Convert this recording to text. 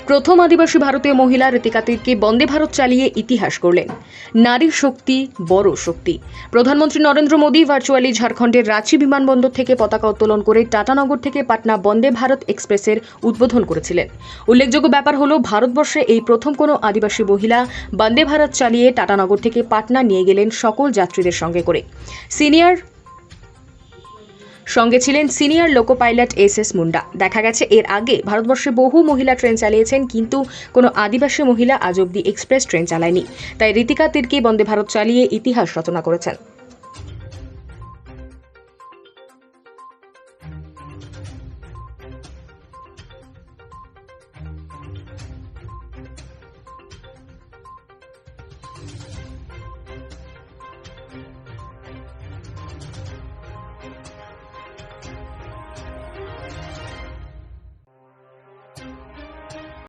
প্রথম আদিবাসী ভারতীয় মহিলা ঋতিকা তির্কি বন্দে ভারত চালিয়ে ইতিহাস করলেন। নারীর শক্তি বড় শক্তি। প্রধানমন্ত্রী নরেন্দ্র মোদী ভার্চুয়ালি ঝাড়খণ্ডের রাঁচি বিমানবন্দর থেকে পতাকা উত্তোলন করে টাটানগর থেকে পাটনা বন্দে ভারত এক্সপ্রেসের উদ্বোধন করেছিলেন। উল্লেখযোগ্য ব্যাপার হলো, ভারতবর্ষে এই প্রথম কোনো আদিবাসী মহিলা বন্দে ভারত চালিয়ে টাটানগর থেকে পাটনা নিয়ে গেলেন সকল যাত্রীদের সঙ্গে করে। সঙ্গে ছিলেন senior loco pilot S Munda. দেখা গেছে এর আগে ভারতবর্ষে বহু মহিলা ট্রেন চালিয়েছেন, কিন্তু কোনো আদিবাসী মহিলা আজ অব্দি এক্সপ্রেস ট্রেন চালায়নি। তাই ঋতিকা তির্কি বন্দে ভারত চালিয়ে ইতিহাস রচনা করেছেন।